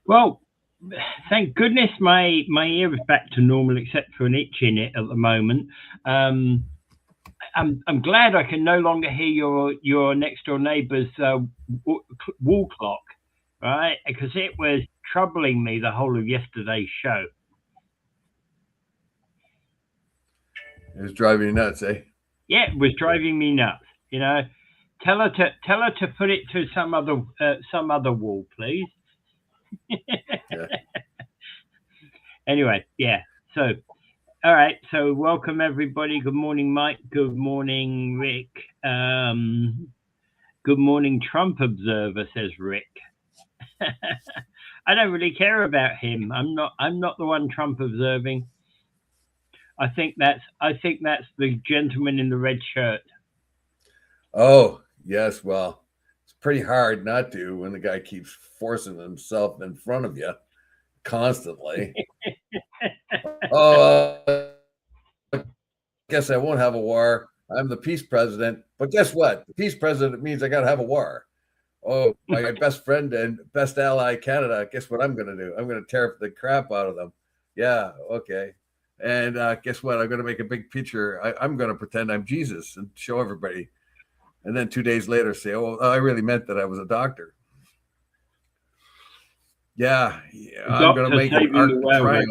Well, thank goodness my ear is back to normal, except for an itch in it at the moment. Um, I'm glad I can no longer hear your next door neighbour's wall clock, right? Because it was troubling me the whole of yesterday's show. It was driving you nuts, eh? Yeah, it was driving me nuts. You know, tell her to put it to some other wall, please. Yeah. Anyway, yeah. So, all right. So, welcome everybody. Good morning, Mike. Good morning, Rick. Good morning, Trump observer, says Rick. I don't really care about him. I'm not the one Trump observing. I think that's the gentleman in the red shirt. Oh, yes. Well, it's pretty hard not to when the guy keeps forcing himself in front of you constantly. Oh, I guess I won't have a war. I'm the peace president. But guess what? The peace president means I got to have a war. Oh, my best friend and best ally, Canada. Guess what I'm going to do? I'm going to tear the crap out of them. Yeah, okay. And guess what? I'm going to make a big picture. I'm going to pretend I'm Jesus and show everybody. And then 2 days later say, oh, I really meant that I was a doctor. Yeah, I'm going to make an arc of triumph.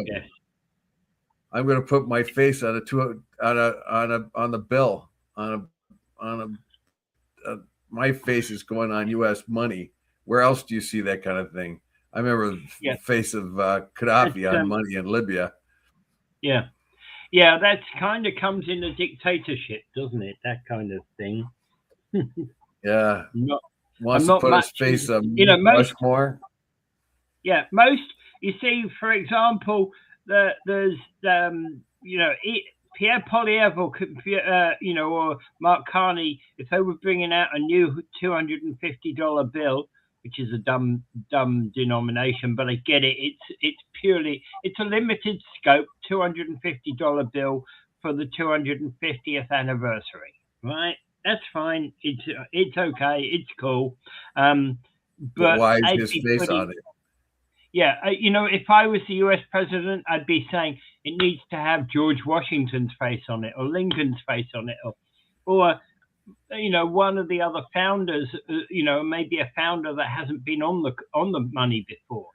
I'm going to put my face on the bill my face is going on U.S. money. Where else do you see that kind of thing? I remember the face of Gaddafi on money in Libya. Yeah, that kind of comes in a dictatorship, doesn't it? That kind of thing. Yeah, wants to put his face on Rushmore. Yeah, most. You see, for example, there's Pierre Poilievre or Mark Carney, if they were bringing out a new $250 bill, which is a dumb denomination, but I get it. It's a limited scope $250 bill for the 250th anniversary, right? That's fine. It's okay. It's cool. But why is his face on it? Yeah, if I was the U.S. president, I'd be saying it needs to have George Washington's face on it, or Lincoln's face on it, or one of the other founders, maybe a founder that hasn't been on the money before.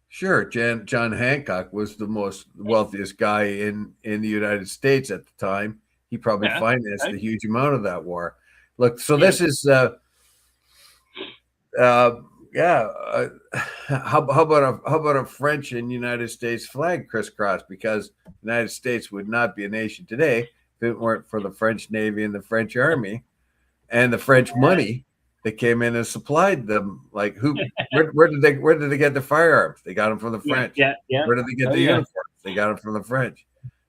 Sure, John Hancock was the most wealthiest guy in the United States at the time. He probably financed a huge amount of that war. Look, so this is how about a French and United States flag crisscross? Because the United States would not be a nation today if it weren't for the French Navy and the French Army and the French money that came in and supplied them. Like where did they get the firearms? They got them from the French. Yeah. Where did they get the uniforms? They got them from the French.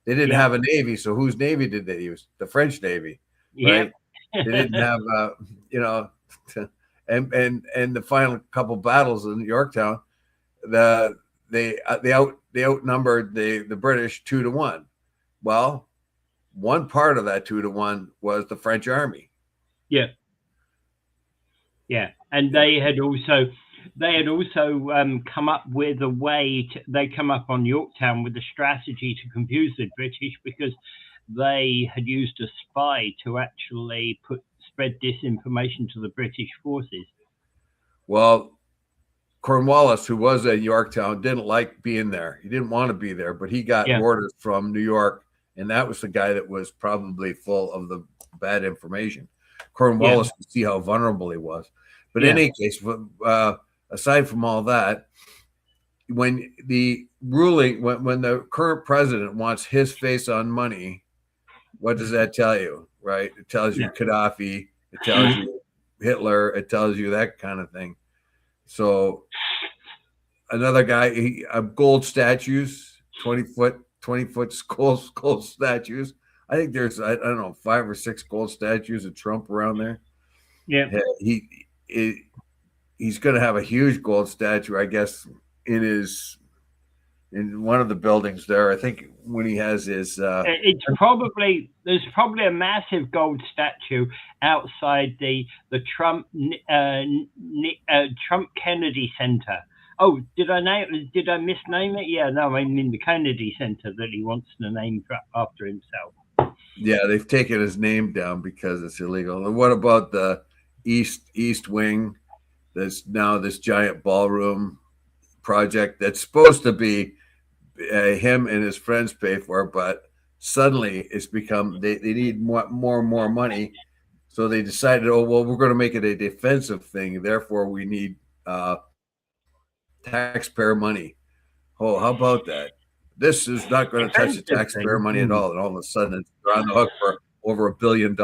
They didn't have a navy, so whose navy did they use? The French Navy, right? They didn't have and the final couple battles in Yorktown, they outnumbered the British 2-1. Well, one part of that 2-1 was the French army. Yeah, and they had also come up with a way. They come up on Yorktown with a strategy to confuse the British, because they had used a spy to actually spread disinformation to the British forces. Well, Cornwallis, who was at Yorktown, didn't like being there. He didn't want to be there, but he got orders from New York, and that was the guy that was probably full of the bad information. Cornwallis could see how vulnerable he was. But in any case, aside from all that, when the current president wants his face on money, what does that tell you, right? It tells you Gaddafi, it tells you Hitler, it tells you that kind of thing. So another guy, gold statues, 20-foot gold statues. I think there's, I don't know, 5 or 6 gold statues of Trump around there. Yeah. He's going to have a huge gold statue, I guess, in one of the buildings there. I think when he has his, there's probably a massive gold statue outside the Trump Kennedy Center. Oh, did I misname it? Yeah, no, I mean the Kennedy Center that he wants to name after himself. Yeah, they've taken his name down because it's illegal. And what about the East Wing? There's now this giant ballroom project that's supposed to be him and his friends pay for, but suddenly it's become they need more and more money. So they decided, oh, well, we're going to make it a defensive thing. Therefore, we need taxpayer money. Oh, how about that? This is not going to touch the taxpayer money at all. And all of a sudden, they're on the hook for over $1 billion.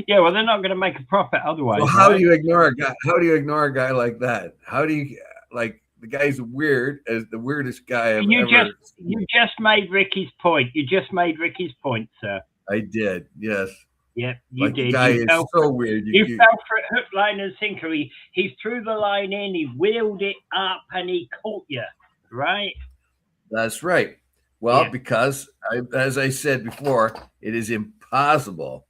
Yeah, well, they're not going to make a profit otherwise. So how do you ignore a guy? How do you ignore a guy like that? How do you like the guy's weird as the weirdest guy I've ever. You just made Ricky's point. You just made Ricky's point, sir. I did. Yes. Yep, you did. The guy is so weird. You fell for it hook, line, and sinker. He threw the line in, he wheeled it up, and he caught you, right? That's right. Well, because, as I said before, it is impossible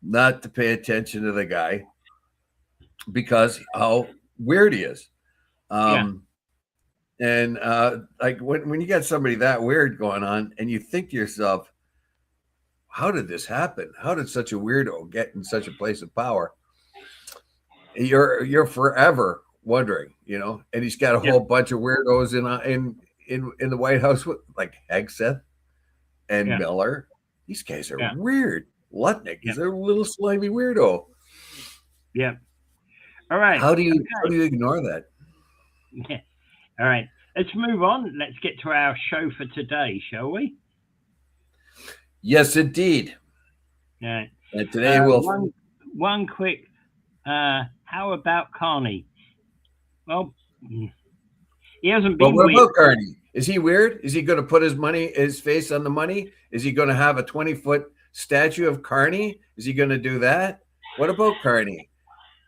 not to pay attention to the guy because how weird he is. And like when you got somebody that weird going on and you think to yourself, how did this happen? How did such a weirdo get in such a place of power? You're forever wondering, and he's got a whole bunch of weirdos in the White House with like Hegseth and Miller. These guys are weird. Lutnick is a little slimy weirdo. Yeah. All right. How do you ignore that? Yeah. All right. Let's move on. Let's get to our show for today, shall we? Yes, indeed. All right. And today we'll one quick. How about Carney? Well, he hasn't been. Well, what about Carney? Is he weird? Is he going to put his face on the money? Is he going to have a 20-foot statue of Carney? Is he going to do that? What about Carney?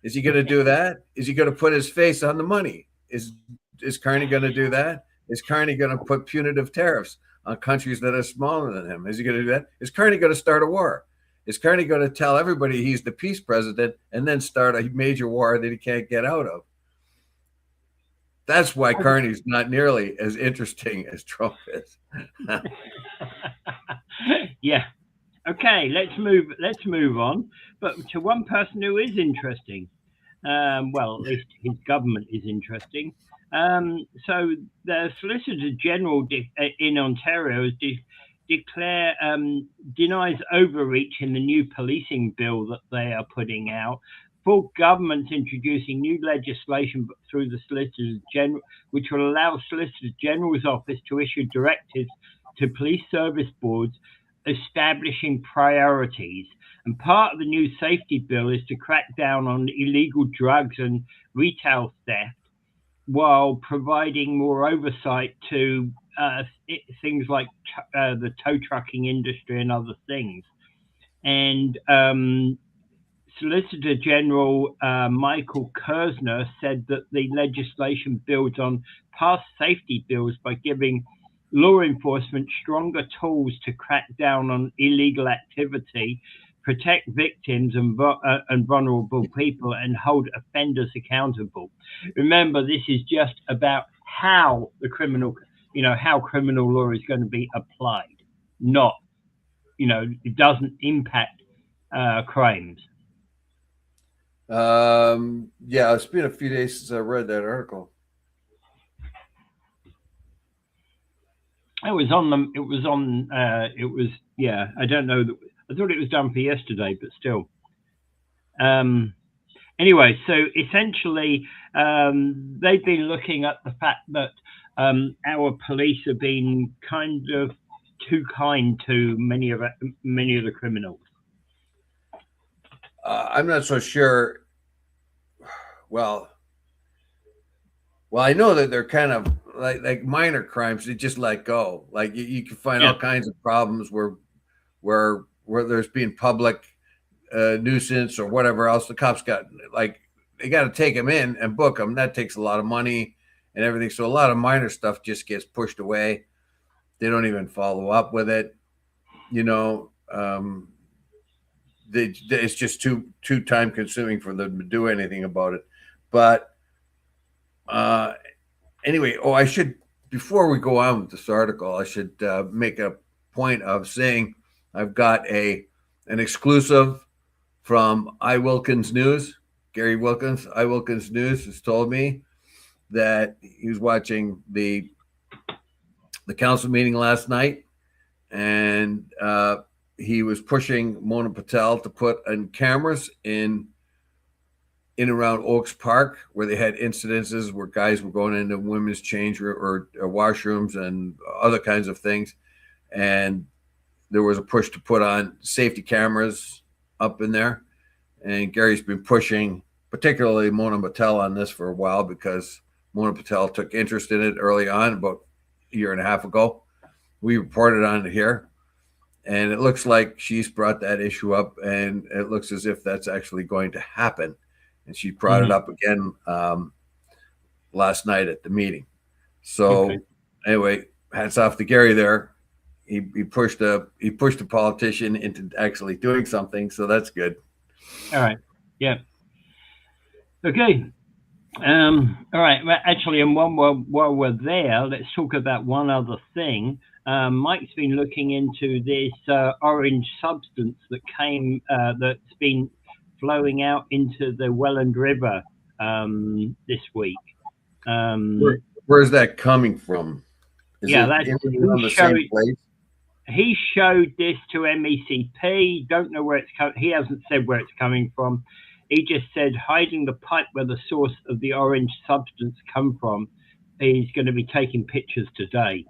Is he going to do that? Is he going to put his face on the money? Is Carney going to do that? Is Carney going to put punitive tariffs on countries that are smaller than him? Is he going to do that? Is Carney going to start a war? Is Carney going to tell everybody he's the peace president and then start a major war that he can't get out of? That's why Carney's not nearly as interesting as Trump is. Yeah. Okay, let's move on. But to one person who is interesting. Well, at least his government is interesting. So the Solicitor General in Ontario denies overreach in the new policing bill that they are putting out. Full government's introducing new legislation through the Solicitor General, which will allow Solicitor General's office to issue directives to police service boards establishing priorities. And part of the new safety bill is to crack down on illegal drugs and retail theft while providing more oversight to things like the tow trucking industry and other things. And Solicitor General Michael Kersner said that the legislation builds on past safety bills by giving law enforcement stronger tools to crack down on illegal activity, protect victims and vulnerable people, and hold offenders accountable. Remember, this is just about how the criminal law is going to be applied, not, it doesn't impact crimes. Yeah, it's been a few days since I read that article. I don't know. I thought it was done for yesterday, but still. Anyway, so essentially, they've been looking at the fact that our police have been kind of too kind to many of the criminals. I'm not so sure. Well, I know that they're kind of like minor crimes. They just let go. Like you can find all kinds of problems where there's been public nuisance or whatever else. The cops they got to take them in and book them. That takes a lot of money and everything. So a lot of minor stuff just gets pushed away. They don't even follow up with it. It's just too time consuming for them to do anything about it. But Anyway, I should, before we go on with this article, I should make a point of saying I've got an exclusive from I Wilkins News. Gary Wilkins, I Wilkins News, has told me that he was watching the council meeting last night, and he was pushing Mona Patel to put in cameras in around Oaks Park, where they had incidences where guys were going into women's change or washrooms and other kinds of things. And there was a push to put on safety cameras up in there. And Gary's been pushing, particularly Mona Patel, on this for a while, because Mona Patel took interest in it early on, about a year and a half ago. We reported on it here. And it looks like she's brought that issue up, and it looks as if that's actually going to happen. And she brought it up again last night at the meeting. So anyway, hats off to Gary there. He pushed a politician into actually doing something, so that's good. All right. Yeah. Okay. All right. Well, actually, and while we're there, let's talk about one other thing. Mike's been looking into this orange substance that that's been flowing out into the Welland River this week. Where's that coming from? That's he showed this to MECP. Don't know where it's coming. He hasn't said where it's coming from. He just said hiding the pipe where the source of the orange substance come from. He's going to be taking pictures today.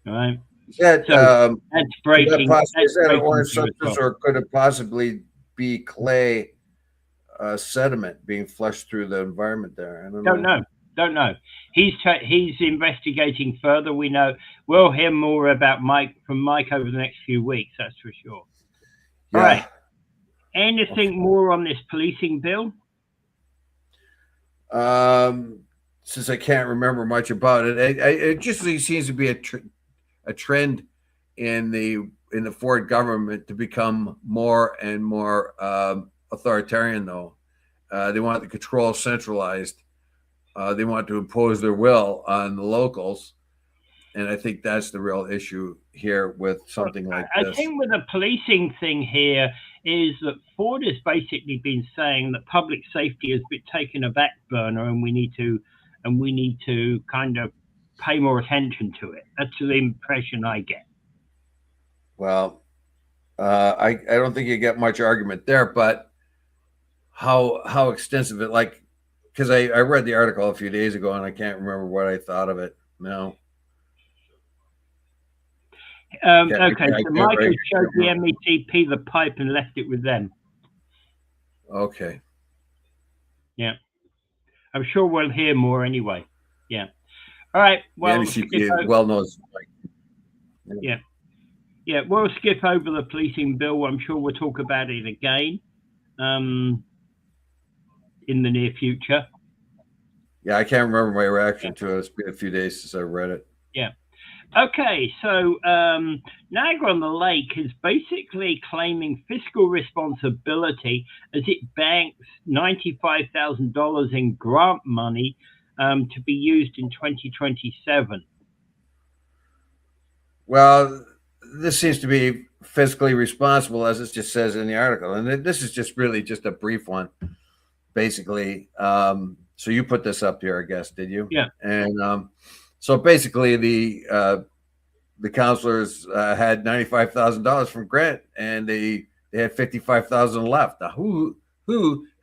All right. That's breaking. Is that an orange substance, or could it possibly be clay sediment being flushed through the environment there? I don't know. He's investigating further. We'll hear more about from Mike over the next few weeks. That's for sure. Yeah. All right. Anything more on this policing bill? Since I can't remember much about it, it just seems to be a trend in the Ford government to become more and more authoritarian. Though they want the control centralized, they want to impose their will on the locals, and I think that's the real issue here with something like this. I think with the policing thing here is that Ford has basically been saying that public safety has been taking a back burner, and we need to kind of pay more attention to it. That's the impression I get. Well, I don't think you get much argument there, but how extensive it, like, because I read the article a few days ago and I can't remember what I thought of it now. Okay, so Michael showed the MECP the pipe and left it with them. Okay. Yeah. I'm sure we'll hear more anyway. Yeah. All right. Well, well knows. Yeah. Yeah. We'll skip over the policing bill. I'm sure we'll talk about it again in the near future. Yeah, I can't remember my reaction to it. It's been a few days since I read it. Yeah. Okay, so Niagara-on-the-Lake is basically claiming fiscal responsibility as it banks $95,000 in grant money to be used in 2027. Well, this seems to be fiscally responsible, as it just says in the article. And this is just really just a brief one, basically. So you put this up here, I guess, did you? Yeah. And so basically the counselors had $95,000 from grant, and they had $55,000 left. Now, who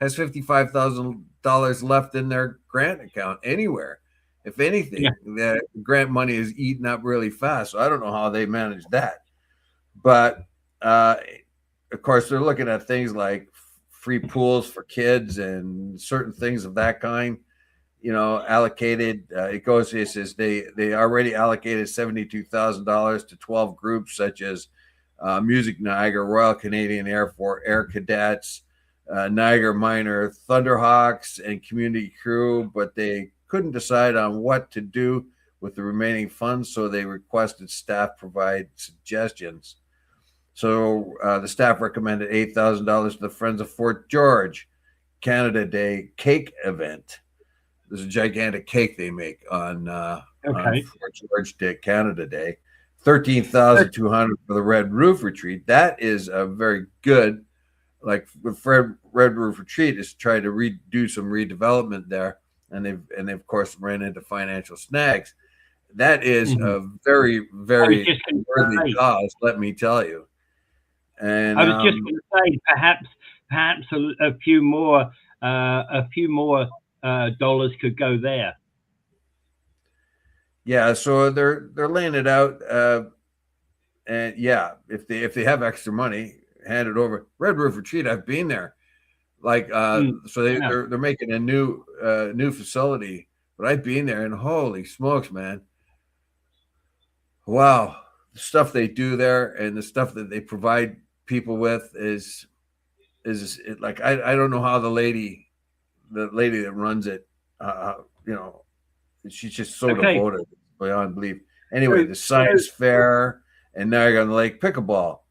has $55,000 left in their grant account anywhere? If anything, the grant money is eaten up really fast. So I don't know how they manage that. But of course, they're looking at things like free pools for kids and certain things of that kind. Allocated. It says they already allocated $72,000 to 12 groups such as Music Niagara, Royal Canadian Air Force, Air Cadets, Niagara Minor, Thunderhawks, and Community Crew, but they couldn't decide on what to do with the remaining funds, so they requested staff provide suggestions. So the staff recommended $8,000 to the Friends of Fort George, Canada Day cake event. There's a gigantic cake they make on George Day, Canada Day. 13,200 for the Red Roof Retreat. That is a very good, like with Red Roof Retreat is trying to do some redevelopment there, and they've of course ran into financial snags. That is a very, very worthy cause, let me tell you. And I was just going to say, perhaps a few more dollars could go there. Yeah, so they're laying it out, and yeah, if they have extra money, hand it over. Red Roof Retreat, I've been there. Like, so they're making a new facility, but I've been there, and holy smokes, man! Wow, the stuff they do there and the stuff that they provide people with is like I don't know how the lady that runs it, she's just so devoted beyond belief. Anyway, the science fair and Niagara-on-the-Lake pickleball.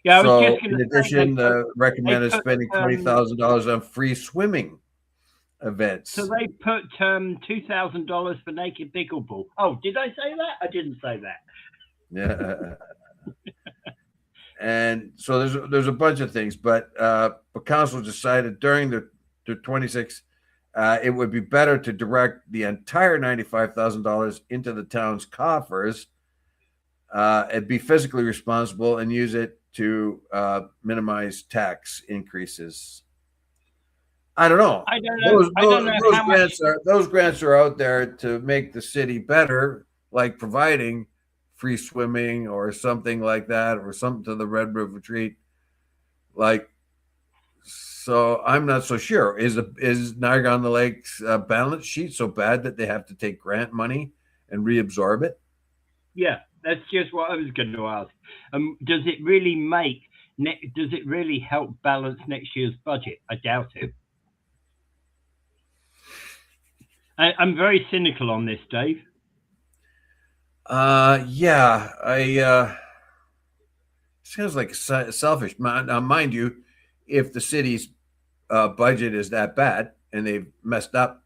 Yeah, so I was just in addition, recommended spending $20,000 on free swimming events. So they put $2,000 for naked pickleball. Oh, did I say that? I didn't say that. Yeah. And so there's a bunch of things, but council decided during the 26th, it would be better to direct the entire $95,000 into the town's coffers, and be fiscally responsible and use it to minimize tax increases. I don't know. I don't know. Those grants are out there to make the city better, like providing free swimming or something like that, or something to the Red Roof Retreat. Like, so I'm not so sure. Is Niagara-on-the-Lake's balance sheet so bad that they have to take grant money and reabsorb it? Yeah, that's just what I was going to ask. Does it really help balance next year's budget? I doubt it. I'm very cynical on this, Dave. Yeah, sounds like selfish. Now, mind you, if the city's budget is that bad and they've messed up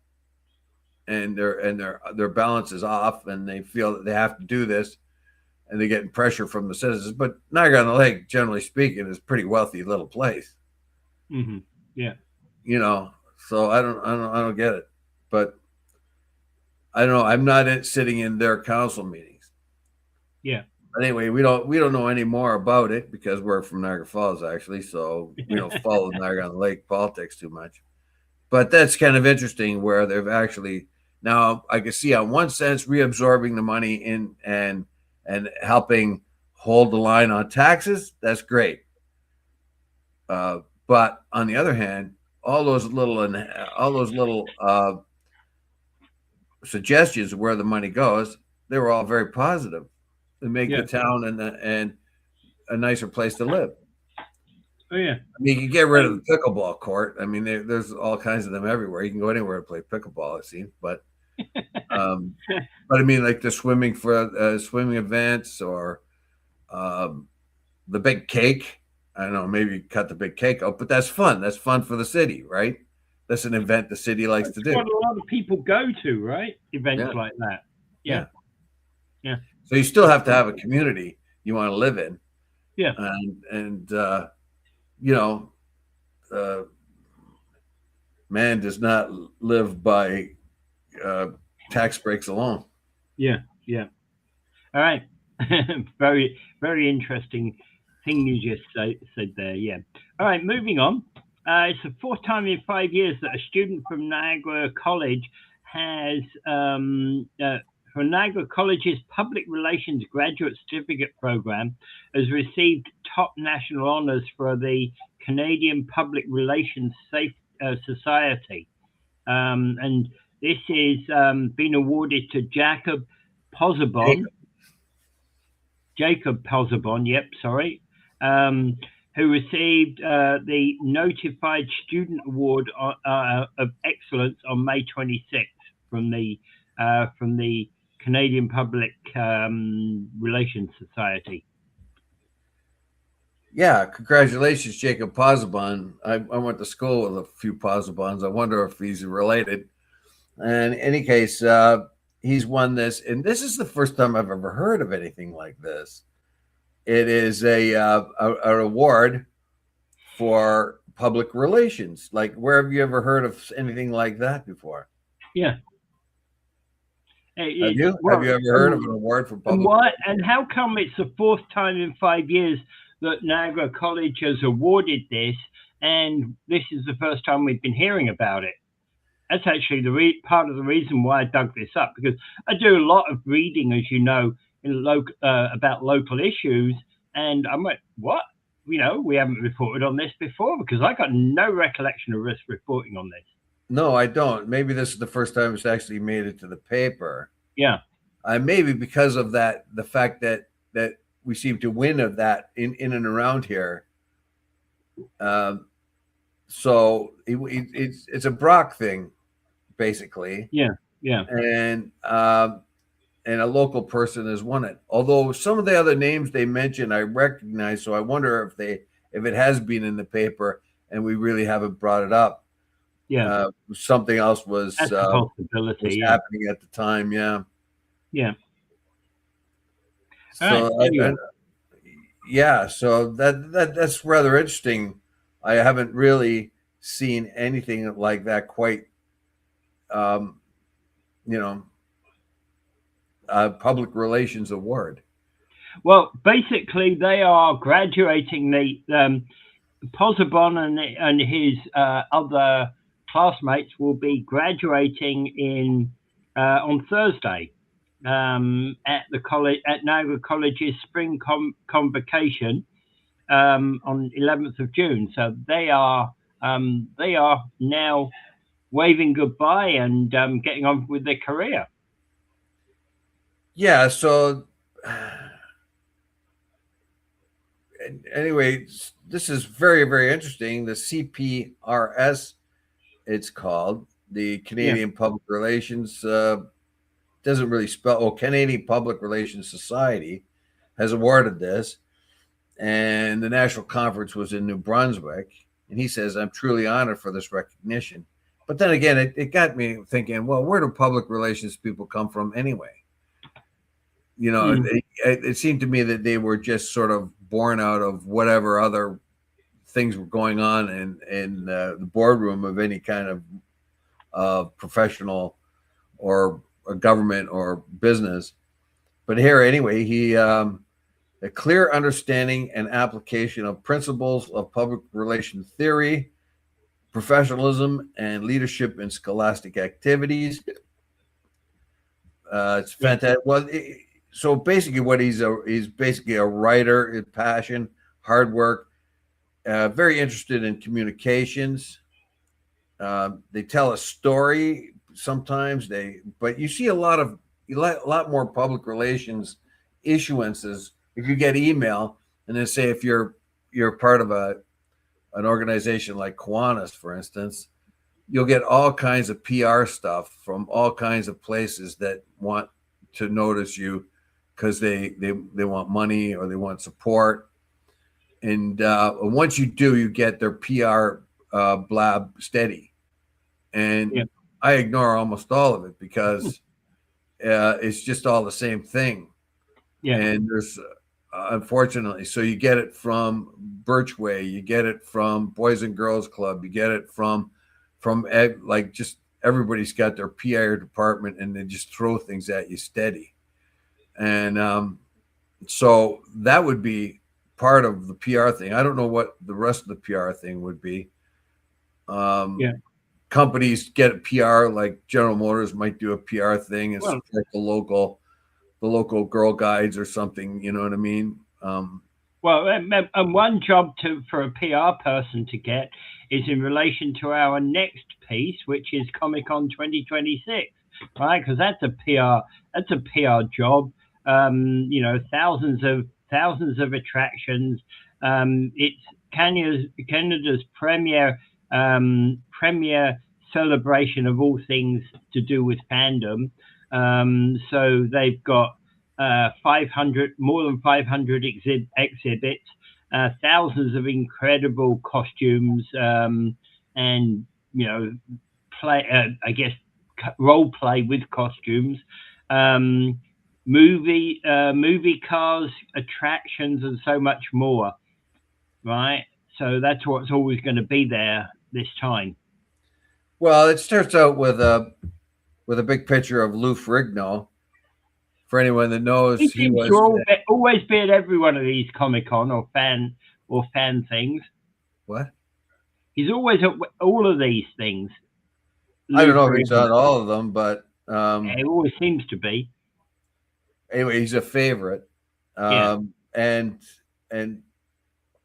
and their balance is off and they feel that they have to do this and they're getting pressure from the citizens, but Niagara-on-the-Lake, generally speaking, is a pretty wealthy little place. Mm-hmm. Yeah, so I don't get it, but I don't know. I'm not sitting in their council meetings. Yeah. But anyway, we don't know any more about it because we're from Niagara Falls, actually, so we don't follow Niagara-on-the-Lake politics too much. But that's kind of interesting where they've actually now I can see on one sense reabsorbing the money in and helping hold the line on taxes. That's great. But on the other hand, all those little suggestions of where the money goes, they were all very positive. They make the town and a nicer place to live. Oh yeah. I mean, you can get rid of the pickleball court. I mean, there's all kinds of them everywhere. You can go anywhere to play pickleball, it seems. But I mean, like the swimming events or the big cake. I don't know. Maybe cut the big cake out, but that's fun. That's fun for the city, right? That's an event the city likes to do. What a lot of people go to, right? Events like that. Yeah. So you still have to have a community you want to live in. Yeah. And man does not live by tax breaks alone. Yeah. All right. Very, very interesting thing you just said there. Yeah. All right. Moving on. It's the fourth time in 5 years that a student from Niagara College has from Niagara College's Public Relations Graduate Certificate Program has received top national honors for the Canadian Public Relations Society. And this is been awarded to Jacob Pozzebon. Who received the Notified Student Award of Excellence on May 26th from the Canadian Public Relations Society. Yeah, congratulations, Jacob Pozzebon. I went to school with a few Pozzebons. I wonder if he's related. And in any case, he's won this, and this is the first time I've ever heard of anything like this. It is an award for public relations. Like, where have you ever heard of anything like that before? Yeah. Have you ever heard of an award for public? And how come it's the fourth time in 5 years that Niagara College has awarded this, and this is the first time we've been hearing about it? That's actually part of the reason why I dug this up, because I do a lot of reading, as you know, about local issues, and I'm like, what? We haven't reported on this before, because I got no recollection of us reporting on this. No, I don't. Maybe this is the first time it's actually made it to the paper. Yeah. Maybe because of that, the fact that we seem to win of that in and around here. So it's a Brock thing, basically. Yeah. Yeah. And a local person has won it. Although some of the other names they mentioned I recognize, so I wonder if it has been in the paper and we really haven't brought it up. Yeah. Something else was possibility happening at the time. Yeah. Yeah. So so that's rather interesting. I haven't really seen anything like that quite. Public relations award. Well, basically, they are graduating. Pozzebon and his other classmates will be graduating on Thursday at Niagara College's spring convocation on 11th of June. So they are now waving goodbye and getting on with their career. Yeah. So anyway, this is very, very interesting. The CPRS, it's called, the Canadian Public Relations, doesn't really spell, Canadian Public Relations Society has awarded this. And the national conference was in New Brunswick. And he says, I'm truly honored for this recognition. But then again, it got me thinking, well, where do public relations people come from anyway? It seemed to me that they were just sort of born out of whatever other things were going on in the boardroom of any kind of professional or a government or business. But here, anyway, he a clear understanding and application of principles of public relation theory, professionalism, and leadership in scholastic activities. It's fantastic. Well, so basically, what he's basically a writer in passion, hard work, very interested in communications. They tell a story sometimes. But you see a lot more public relations issuances. If you get email and then say if you're part of an organization like Kiwanis, for instance, you'll get all kinds of PR stuff from all kinds of places that want to notice you because they want money or they want support. And once you do, you get their PR blab steady. And I ignore almost all of it because it's just all the same thing. Yeah. And there's unfortunately, so you get it from Birchway, you get it from Boys and Girls Club, you get it from like just everybody's got their PR department and they just throw things at you steady. And so that would be part of the PR thing. I don't know what the rest of the PR thing would be. Companies get a PR, like General Motors might do a PR thing and support the local Girl Guides or something. You know what I mean? And one job for a PR person to get is in relation to our next piece, which is Comicon 2026, right? Because that's a PR job. Thousands of attractions. It's Canada's premier celebration of all things to do with fandom. So they've got more than 500 exhibits. thousands of incredible costumes, and I guess role play with costumes, movie cars, attractions, and so much more. Right, so that's what's always going to be there this time. Well, it starts out with a big picture of Lou Ferrigno. For anyone that knows, he was always be at every one of these Comicon or fan things. What? He's always at all of these things. I don't know if he's on all of them, but it always seems to be. Anyway, he's a favorite. And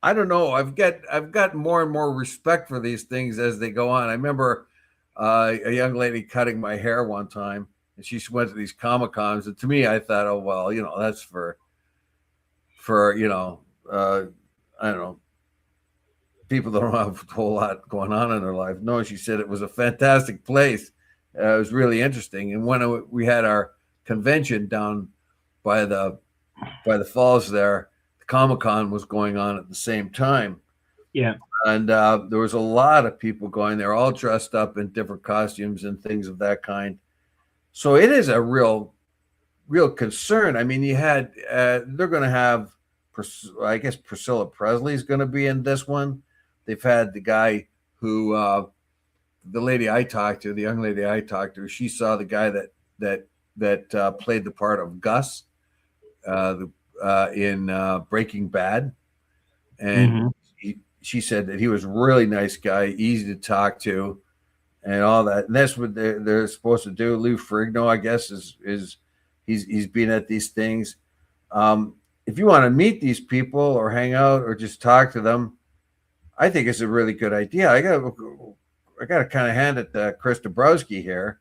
I don't know. I've got more and more respect for these things as they go on. I remember a young lady cutting my hair one time, and she went to these Comicons, and to me, I thought, oh well, that's for I don't know, people that don't have a whole lot going on in their life. No, she said it was a fantastic place. It was really interesting. And when we had our convention down by the falls there, the Comicon was going on at the same time. Yeah. And there was a lot of people going there, all dressed up in different costumes and things of that kind. So it is a real concern. I mean, you had they're going to have, I guess Priscilla Presley is going to be in this one. They've had the guy who, the lady I talked to, the young lady I talked to, she saw the guy that played the part of Gus in Breaking Bad, and she said that he was a really nice guy, easy to talk to, and all that. And that's what they're supposed to do. Lou Ferrigno, I guess, is he's been at these things. If you want to meet these people or hang out or just talk to them, I think it's a really good idea. I got to kind of hand it to Chris Dabrowski here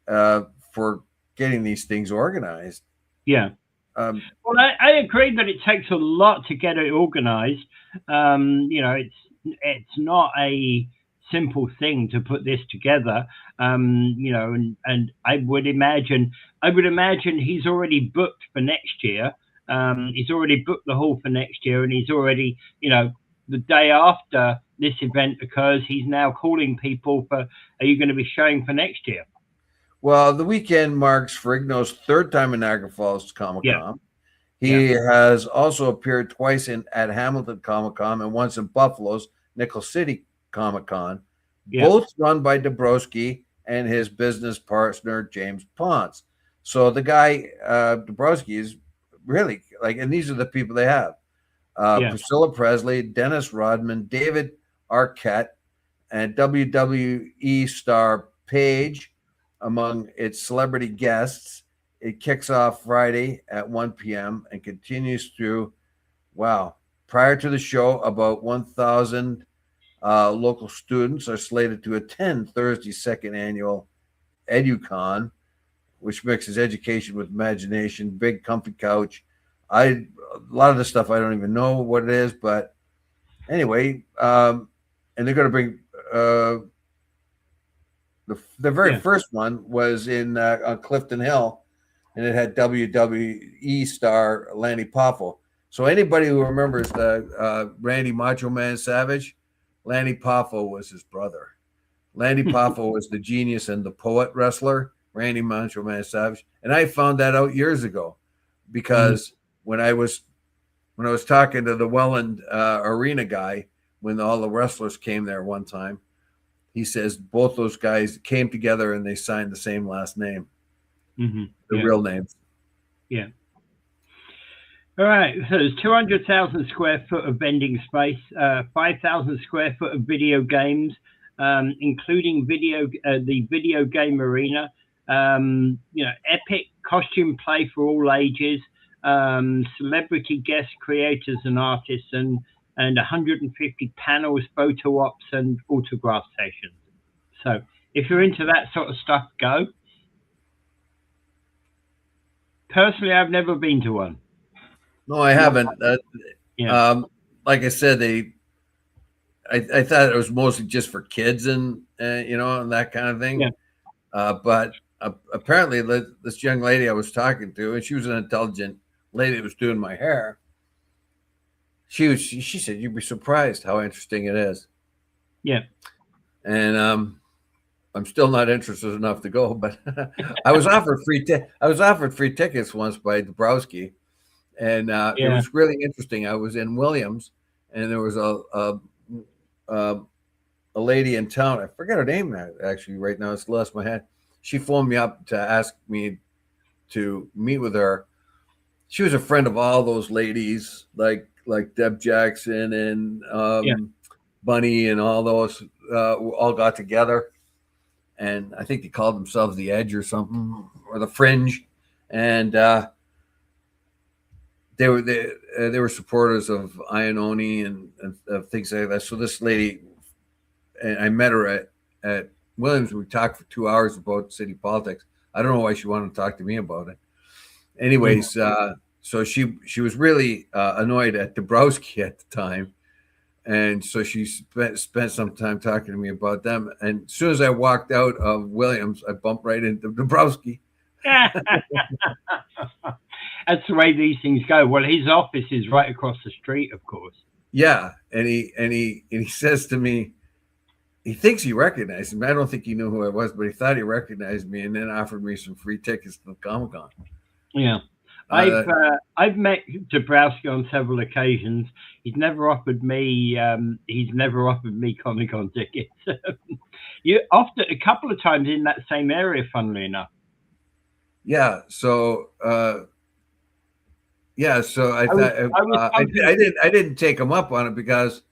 for getting these things organized. Yeah. Well, I agree that it takes a lot to get it organized. It's not a simple thing to put this together. And I would imagine he's already booked for next year. He's already booked the hall for next year, and he's already, the day after this event occurs, he's now calling people for, are you going to be showing for next year? Well, the weekend marks Ferrigno's third time in Niagara Falls Comic-Con. Yeah. He has also appeared twice at Hamilton Comic-Con and once in Buffalo's Nickel City Comic-Con, both run by Dabrowski and his business partner, James Ponce. So the guy, Dabrowski, is really and these are the people they have. Priscilla Presley, Dennis Rodman, David Arquette, and WWE star Paige among its celebrity guests. It kicks off Friday at 1 p.m. and continues through, prior to the show, about 1,000 local students are slated to attend Thursday's second annual EduCon, which mixes education with imagination, big comfy couch. A lot of the stuff I don't even know what it is, but anyway, and they're going to bring the very first one was in on Clifton Hill, and it had WWE star Lanny Poffo. So anybody who remembers the Randy Macho Man Savage, Lanny Poffo was his brother. Lanny Poffo was the genius and the poet wrestler, Randy Macho Man Savage, and I found that out years ago because when I was talking to the Welland Arena guy, when all the wrestlers came there one time, he says both those guys came together and they signed the same last name, the real names. Yeah. All right. So there's 200,000 square foot of vending space, 5,000 square foot of video games, including the video game arena. Epic costume play for all ages, celebrity guest creators and artists, and 150 panels, photo ops, and autograph sessions. So if you're into that sort of stuff, go. Personally, I've never been to one. No, I haven't. Like I said, I thought it was mostly just for kids and and that kind of thing. Yeah. But apparently, this young lady I was talking to, and she was an intelligent lady that was doing my hair. She said, you'd be surprised how interesting it is. Yeah. And I'm still not interested enough to go, but I was offered free tickets once by Dabrowski, and it was really interesting. I was in Williams, and there was a lady in town. I forget her name actually right now. It's lost my head. She phoned me up to ask me to meet with her. She was a friend of all those ladies, like Deb Jackson and Bunny and all those. All got together, and I think they called themselves the Edge or something, or the Fringe, and they were supporters of Iannone and things like that. So this lady, and I met her at Williams. We talked for 2 hours about city politics. I don't know why she wanted to talk to me about it. Anyways, so she was really annoyed at Dabrowski at the time. And so she spent some time talking to me about them. And as soon as I walked out of Williams, I bumped right into Dabrowski. That's the way these things go. Well, his office is right across the street, of course. Yeah, and he says to me, he thinks he recognized me. I don't think he knew who I was, but he thought he recognized me, and then offered me some free tickets to the Comicon. Yeah. I've met Dabrowski on several occasions. He's never offered me Comicon tickets. You often a couple of times in that same area, funnily enough. Yeah. So I thought I didn't take him up on it because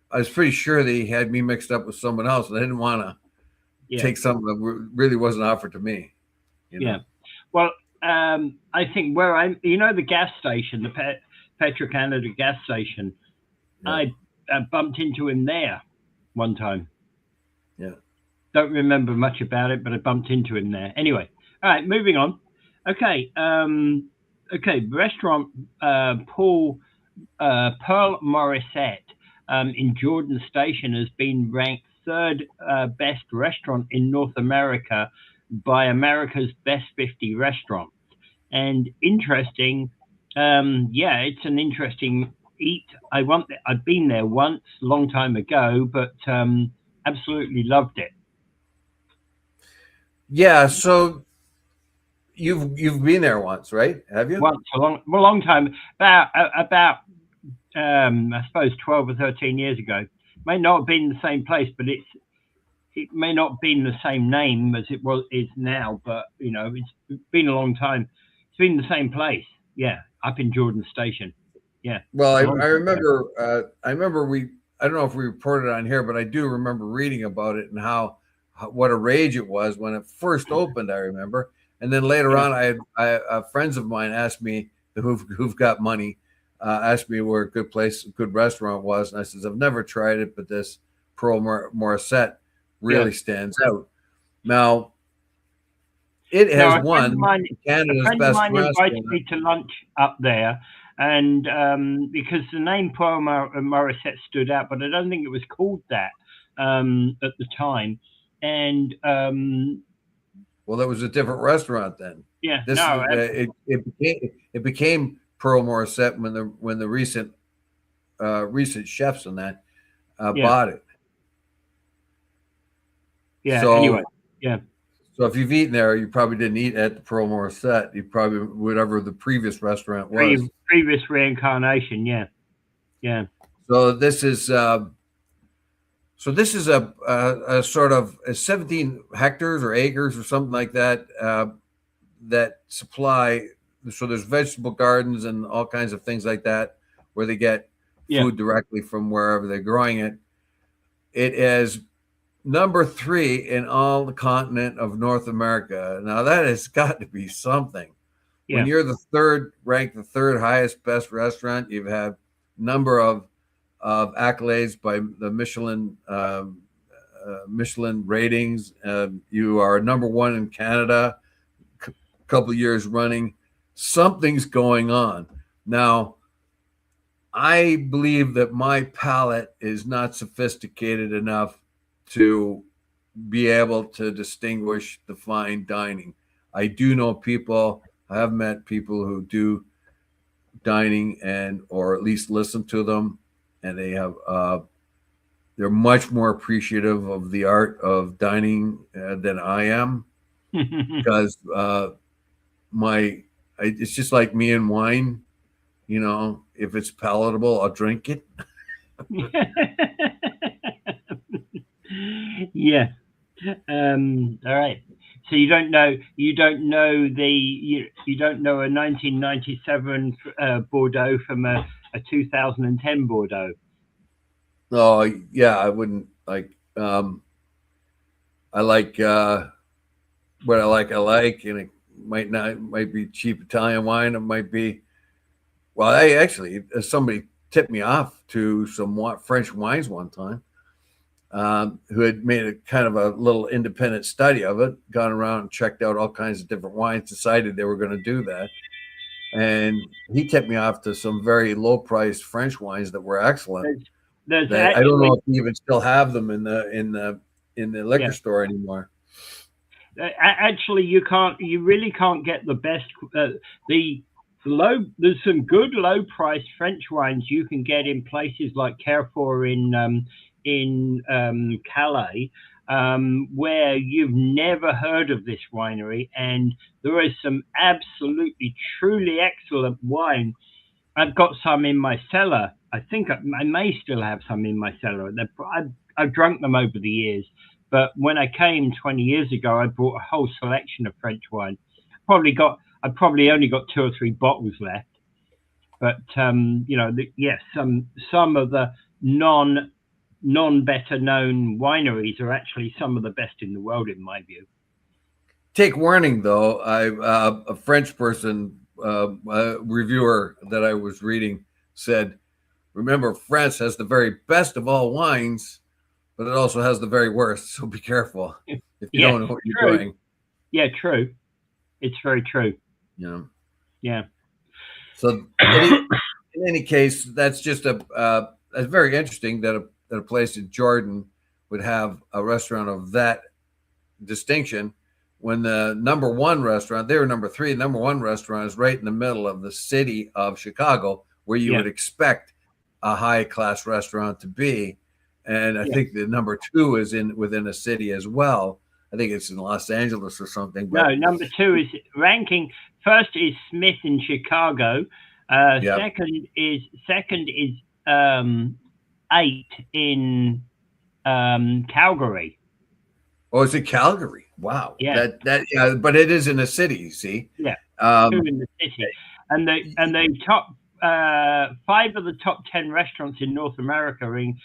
I was pretty sure that he had me mixed up with someone else, and I didn't want to take something that really wasn't offered to me. You know? Yeah. Well, I think where I'm, the gas station, the Petro-Canada gas station, I bumped into him there one time. Yeah. Don't remember much about it, but I bumped into him there. Anyway, all right, moving on. Okay. Restaurant Pearl Morissette in Jordan Station has been ranked third best restaurant in North America by America's Best 50 Restaurants. And interesting, it's an interesting eat. I've been there once, a long time ago, but absolutely loved it. Yeah, so you've been there once, right? Have you? Once, a long time, about I suppose 12 or 13 years ago. May not have been the same place, but it may not have been the same name as is now, but it's been a long time. It's been the same place, up in Jordan Station, Well, I remember. I don't know if we reported on here, but I do remember reading about it and what a rage it was when it first opened. I remember, and then later on, I friends of mine asked me who've got money, asked me where a good restaurant was, and I says I've never tried it, but this Pearl Morissette really stands out. Now, it has won Canada's best restaurant. Invited me to lunch up there, and because the name Pearl Morissette stood out, but I don't think it was called that at the time. And well, that was a different restaurant then. Yeah, it became Pearl Morissette when the recent chefs on that bought it. Yeah. So, anyway, So if you've eaten there, you probably didn't eat at the Pearl Morissette. You probably whatever the previous restaurant was. Previous reincarnation, yeah. So this is a sort of 17 hectares or acres or something like that that supply. So there's vegetable gardens and all kinds of things like that where they get food directly from wherever they're growing it. It is number 3 in all the continent of North America. Now that has got to be something. Yeah. When you're ranked the third highest best restaurant, you've had number of accolades by the Michelin ratings. You are number 1 in Canada, a couple years running. Something's going on. Now, I believe that my palate is not sophisticated enough to be able to distinguish the fine dining. I do know people, I have met people who do dining or at least listen to them, and they're much more appreciative of the art of dining than I am, because it's just like me and wine. If it's palatable, I'll drink it. Yeah. All right. So you don't know you don't know a 1997 Bordeaux from a 2010 Bordeaux. Oh yeah, I wouldn't like. I like what I like, and it might be cheap Italian wine. It might be. Well, somebody tipped me off to some French wines one time. Who had made a kind of a little independent study of it, gone around and checked out all kinds of different wines, decided they were going to do that. And he tipped me off to some very low priced French wines that were excellent. I don't know if you even still have them in the liquor store anymore. Actually, you really can't get the best. There's some good low priced French wines you can get in places like Carrefour in Calais, where you've never heard of this winery, and there is some absolutely truly excellent wine. I've got some in my cellar. I think I may still have some in my cellar. I've drunk them over the years, but when I came 20 years ago, I bought a whole selection of French wine. I probably only got 2 or 3 bottles left, but some of the non better known wineries are actually some of the best in the world, in my view. Take warning, though. A French person, a reviewer that I was reading, said, remember, France has the very best of all wines, but it also has the very worst. So be careful if you don't know what you're doing. Yeah, true. It's very true. Yeah. So in any case, that's just that's very interesting that a place in Jordan would have a restaurant of that distinction, when the number one restaurant, they were number 3, number one restaurant is right in the middle of the city of Chicago, where you would expect a high class restaurant to be. And I think the number 2 is within a city as well. I think it's in Los Angeles or something. But no, number 2 is ranking. First is Smith in Chicago. Second is 8 in Calgary. Oh, is it Calgary? Wow. Yeah. But it is in a city, you see. Yeah. 2 in the city. And the top 5 of the top 10 restaurants in North America are in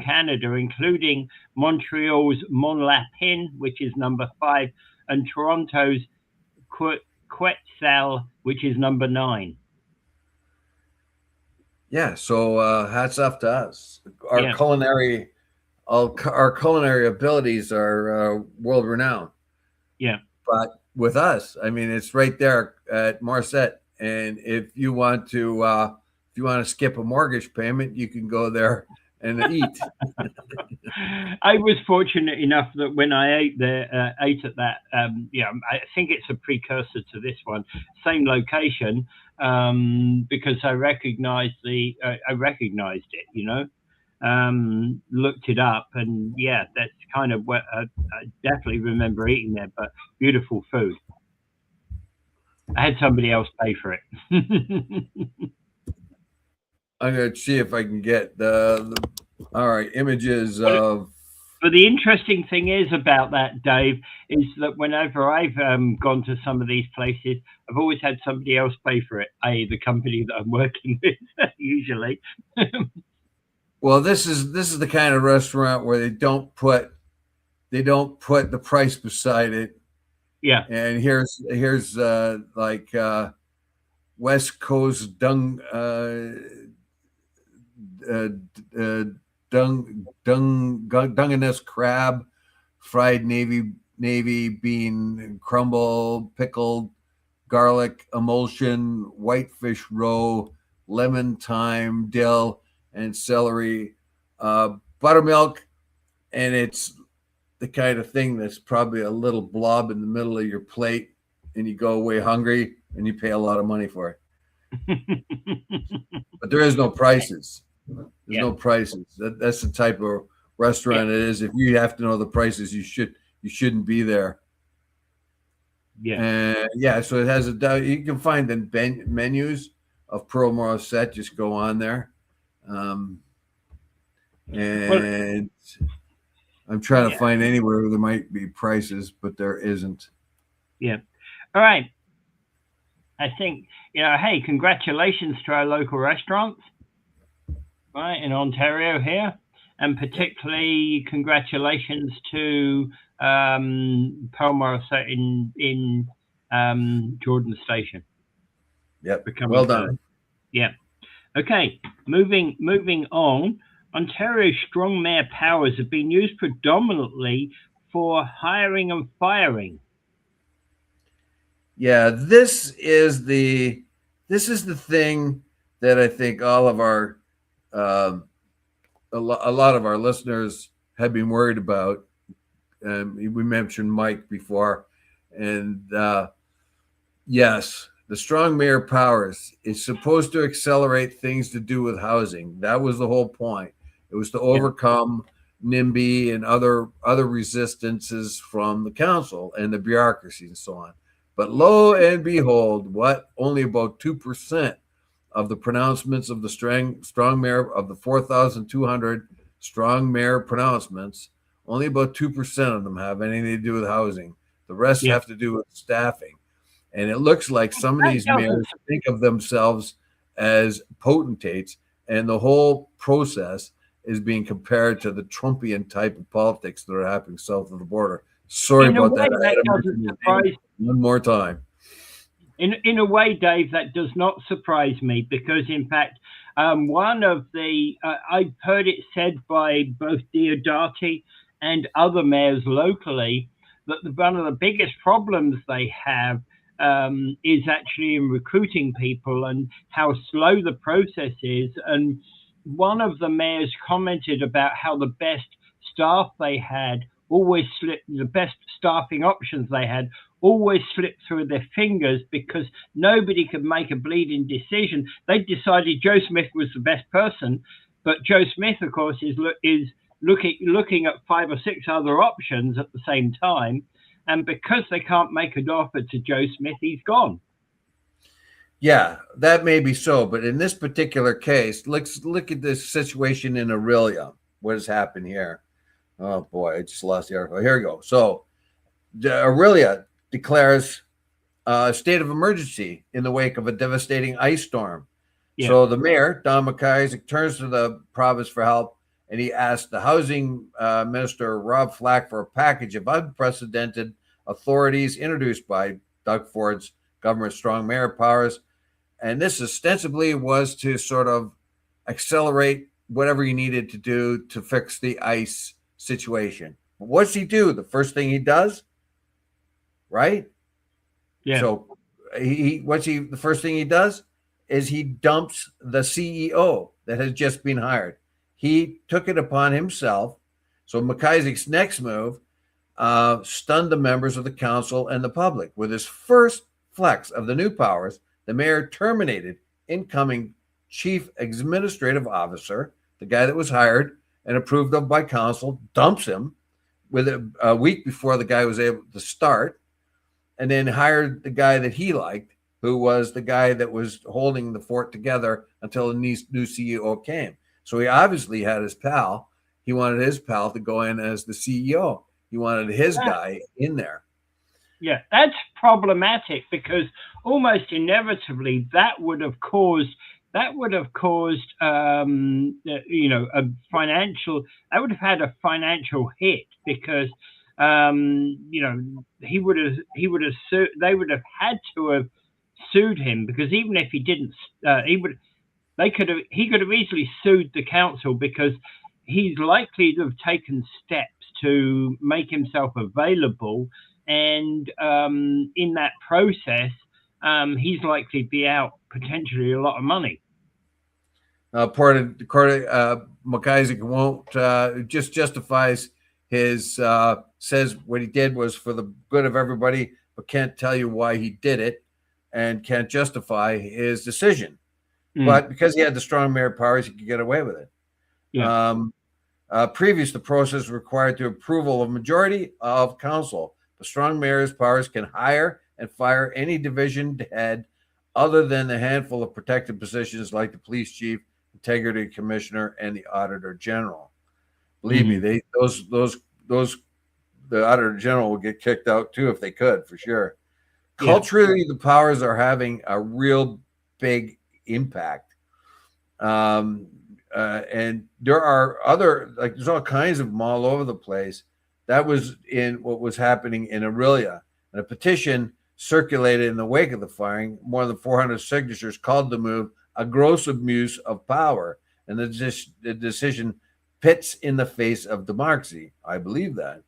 Canada, including Montreal's Mont Lapin, which is number 5, and Toronto's Quetzal, which is number 9. Yeah, so hats off to us. Our culinary abilities are world renowned. Yeah. But with us, I mean, it's right there at Marset. And if you want to skip a mortgage payment, you can go there and eat. I was fortunate enough that when I ate at that, I think it's a precursor to this one, same location, because I recognized it, looked it up, and that's kind of what I definitely remember eating there. But beautiful food. I had somebody else pay for it. I'm going to see if I can get images of. But the interesting thing is about that, Dave, is that whenever I've gone to some of these places, I've always had somebody else pay for it, i.e. the company that I'm working with, usually. Well, this is the kind of restaurant where they don't put the price beside it. Yeah. And here's West Coast Dungeness crab, fried navy bean crumble, pickled garlic emulsion, whitefish roe, lemon thyme, dill, and celery, buttermilk, and it's the kind of thing that's probably a little blob in the middle of your plate, and you go away hungry and you pay a lot of money for it. But there is no prices. There's Yeah. no prices. That's the type of restaurant it is. If you have to know the prices, you shouldn't be there. Yeah. And yeah, so it has you can find the menus of Pearl Morissette. Just go on there. And I'm trying to find anywhere where there might be prices, but there isn't. Yeah. All right. I think, hey, congratulations to our local restaurants, right, in Ontario here. And particularly congratulations to Pearl Morissette in Jordan Station. Yep. Well done. Yeah. Okay. Moving on. Ontario's strong mayor powers have been used predominantly for hiring and firing. Yeah, this is the thing that I think all of our a lot of our listeners have been worried about. We mentioned Mike before, and yes, the strong mayor powers is supposed to accelerate things to do with housing. That was the whole point. It was to overcome NIMBY and other resistances from the council and the bureaucracy and so on. But lo and behold, only about 2% of the pronouncements of the strong mayor of the 4,200 strong mayor pronouncements, only about 2% of them have anything to do with housing. The rest have to do with staffing. And it looks like some of these mayors think of themselves as potentates, and the whole process is being compared to the Trumpian type of politics that are happening south of the border. Sorry about that. One more time. In a way, Dave, that does not surprise me, because in fact, one of the I've heard it said by both Diodati and other mayors locally that one of the biggest problems they have is actually in recruiting people and how slow the process is. And one of the mayors commented about how the best staff they had always slipped, the best staffing options they had always slipped through their fingers because nobody could make a bleeding decision. They decided Joe Smith was the best person, but Joe Smith, of course, is looking at 5 or 6 other options at the same time. And because they can't make an offer to Joe Smith, he's gone. Yeah, that may be so. But in this particular case, let's look at this situation in Aurelia. What has happened here? Oh, boy, I just lost the article. Here we go. So Aurelia declares a state of emergency in the wake of a devastating ice storm. Yeah. So the mayor, Don McIsaac, turns to the province for help, and he asked the housing minister, Rob Flack, for a package of unprecedented authorities introduced by Doug Ford's government's strong mayor powers. And this ostensibly was to sort of accelerate whatever he needed to do to fix the ice situation. What's he do? The first thing he does, right? Yeah. So the first thing he does is he dumps the CEO that has just been hired. He took it upon himself. So McIsaac's next move stunned the members of the council and the public. With his first flex of the new powers, the mayor terminated incoming chief administrative officer, the guy that was hired and approved of by council, dumps him with a week before the guy was able to start, and then hired the guy that he liked, who was the guy that was holding the fort together until the new CEO came. So he obviously had his pal. He wanted his pal to go in as the CEO. He wanted his guy in there. Yeah, that's problematic because almost inevitably that would have caused a financial. That would have had a financial hit because they would have had to have sued him, because even if he didn't, he could have easily sued the council, because he's likely to have taken steps to make himself available, and in that process, he's likely to be out potentially a lot of money. McIsaac won't just justifies his says what he did was for the good of everybody, but can't tell you why he did it. and can't justify his decision. Mm. But because he had the strong mayor powers, he could get away with it. Yeah. Previous, the process required the approval of majority of council. The strong mayor's powers can hire and fire any division head other than the handful of protected positions like the police chief, integrity commissioner, and the auditor general. Believe me, the auditor general would get kicked out too if they could, for sure. Culturally, the powers are having a real big impact. And there are other, like, there's all kinds of them all over the place. That was in what was happening in Aurelia. And a petition circulated in the wake of the firing. More than 400 signatures called the move a gross abuse of power. And the decision pits in the face of democracy. I believe that.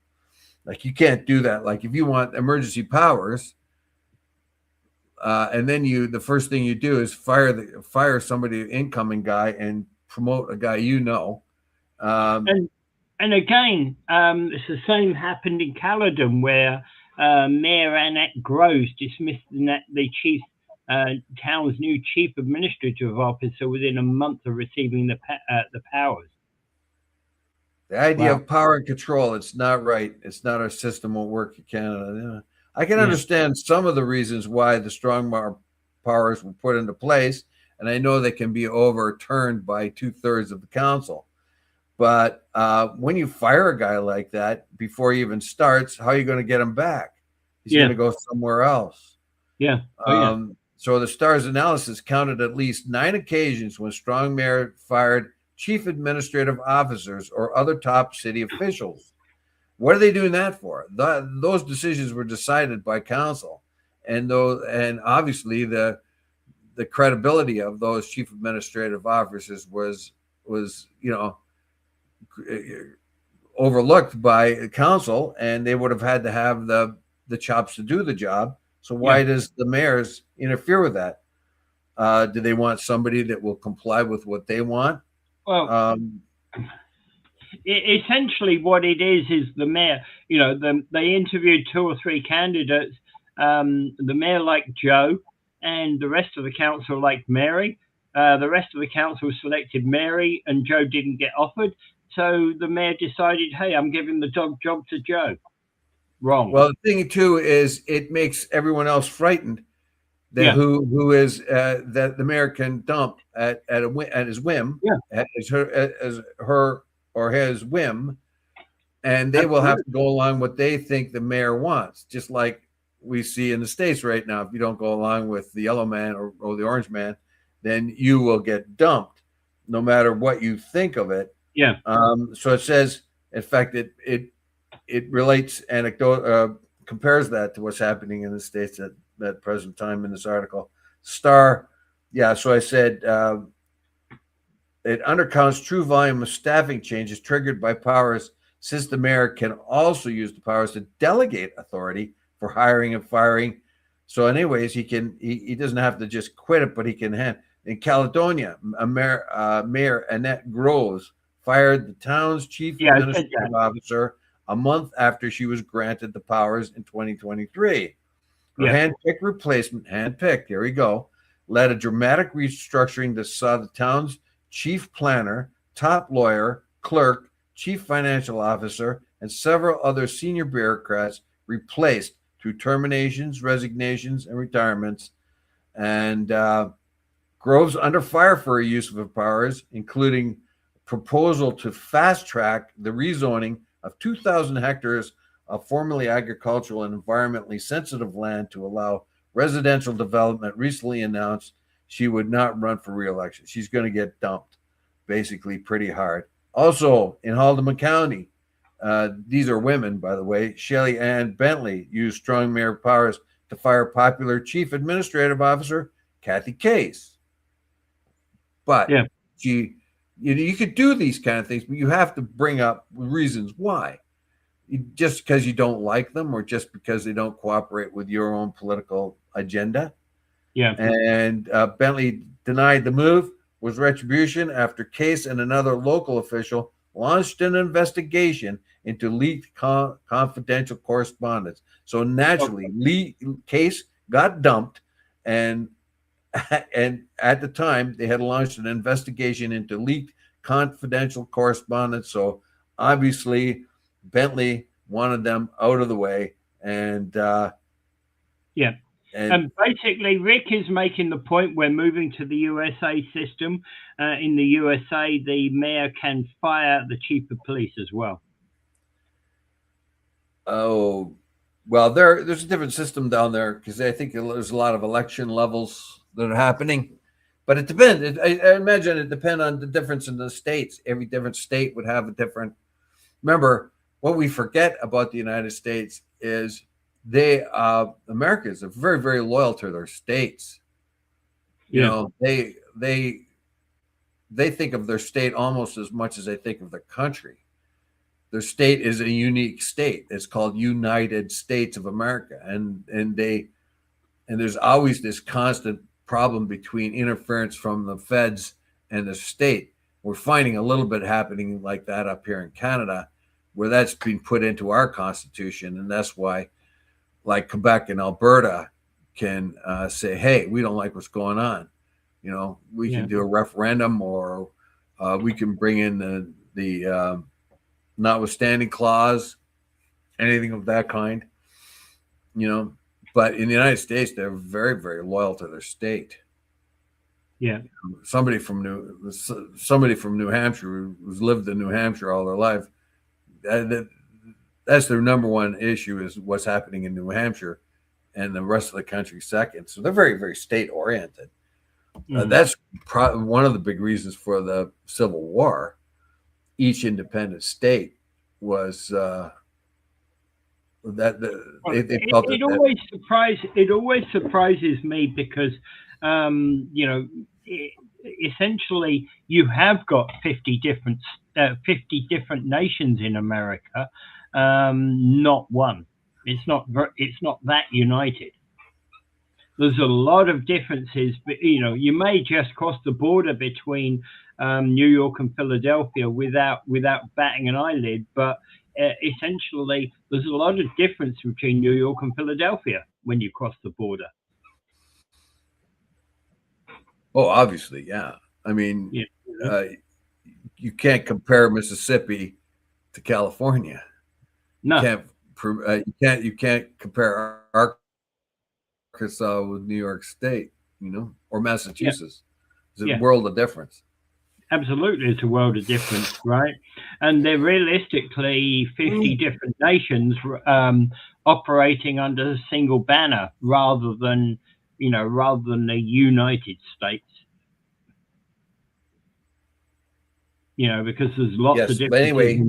Like, you can't do that. Like, if you want emergency powers, and then the first thing you do is fire somebody, incoming guy, and promote a guy and again, it's the same happened in Caledon, where Mayor Annette Groves dismissed the town's new chief administrative officer within a month of receiving the powers. The idea of power and control, it's not right. It's not our system won't work in Canada. I can understand some of the reasons why the strong powers were put into place, and I know they can be overturned by 2/3 of the council. But when you fire a guy like that before he even starts, how are you going to get him back? He's going to go somewhere else. Yeah. So the STARS analysis counted at least 9 occasions when strong mayor fired chief administrative officers or other top city officials. What are they doing that for? Those decisions were decided by council, and obviously the credibility of those chief administrative officers was overlooked by council, and they would have had to have the chops to do the job. So why does the mayors interfere with that? Do they want somebody that will comply with what they want? Well, essentially what it is the mayor, they interviewed 2 or 3 candidates. The mayor liked Joe, and the rest of the council liked Mary. The rest of the council selected Mary, and Joe didn't get offered. So the mayor decided, hey, I'm giving the job to Joe. Wrong. Well, the thing too is it makes everyone else frightened that who is that the mayor can dump at his whim, as her or his whim, and they will have to go along what they think the mayor wants, just like we see in the States right now. If you don't go along with the yellow man or the orange man, then you will get dumped, no matter what you think of it. Yeah. So it says, in fact, it relates compares that to what's happening in the States at that present time in this article. So I said it undercounts true volume of staffing changes triggered by powers, since the mayor can also use the powers to delegate authority for hiring and firing. So anyways, he doesn't have to just quit it, but he can hand. In Caledonia, Mayor Annette Groves fired the town's chief administrative officer a month after she was granted the powers in 2023. Her hand-picked replacement, here we go, led a dramatic restructuring that saw the town's chief planner, top lawyer, clerk, chief financial officer, and several other senior bureaucrats replaced through terminations, resignations, and retirements. And Groves under fire for her use of her powers, including proposal to fast-track the rezoning of 2,000 hectares of formerly agricultural and environmentally sensitive land to allow residential development. Recently announced she would not run for re-election. She's going to get dumped, basically, pretty hard. Also, in Haldimand County, these are women, by the way, Shelley Ann Bentley used strong mayor powers to fire popular chief administrative officer Kathy Case. But you could do these kind of things, but you have to bring up reasons why. Just because you don't like them, or just because they don't cooperate with your own political agenda. Yeah. And Bentley denied the move was retribution after Case and another local official launched an investigation into leaked confidential correspondence. So naturally, Case got dumped, and and at the time they had launched an investigation into leaked confidential correspondence. So obviously Bentley wanted them out of the way, and yeah. And basically, Rick is making the point we're moving to the USA system. In the USA, the mayor can fire the chief of police as well. Oh, well, there's a different system down there because I think there's a lot of election levels that are happening. But it depends. I imagine it depends on the difference in the states. Every different state would have a different. Remember, what we forget about the United States is Americans are very, very loyal to their states. You know, they think of their state almost as much as they think of their country. Their state is a unique state. It's called United States of America, and there's always this constant problem between interference from the feds and the state. We're finding a little bit happening like that up here in Canada, where that's been put into our constitution, and that's why, like Quebec and Alberta, can say, "Hey, we don't like what's going on. You know, we can do a referendum, or we can bring in the notwithstanding clause, anything of that kind." You know, but in the United States, they're very, very loyal to their state. Yeah. Somebody from New Hampshire who's lived in New Hampshire all their life, that's their number one issue, is what's happening in New Hampshire, and the rest of the country second. So they're very, very state oriented. That's one of the big reasons for the Civil War. Each independent state was it always surprises me because you know, essentially you have got 50 different nations in America, not one. It's not that united. There's a lot of differences, but you know, you may just cross the border between New York and Philadelphia without batting an eyelid, but essentially there's a lot of difference between New York and Philadelphia when you cross the border. Oh, obviously, yeah. I mean, you can't compare Mississippi to California. No, you can't compare Arkansas with New York State, you know, or Massachusetts. It's a world of difference. Absolutely, it's a world of difference, right? And they're realistically 50 different nations operating under a single banner, rather than the United States. You know, because there's lots of different. But anyway,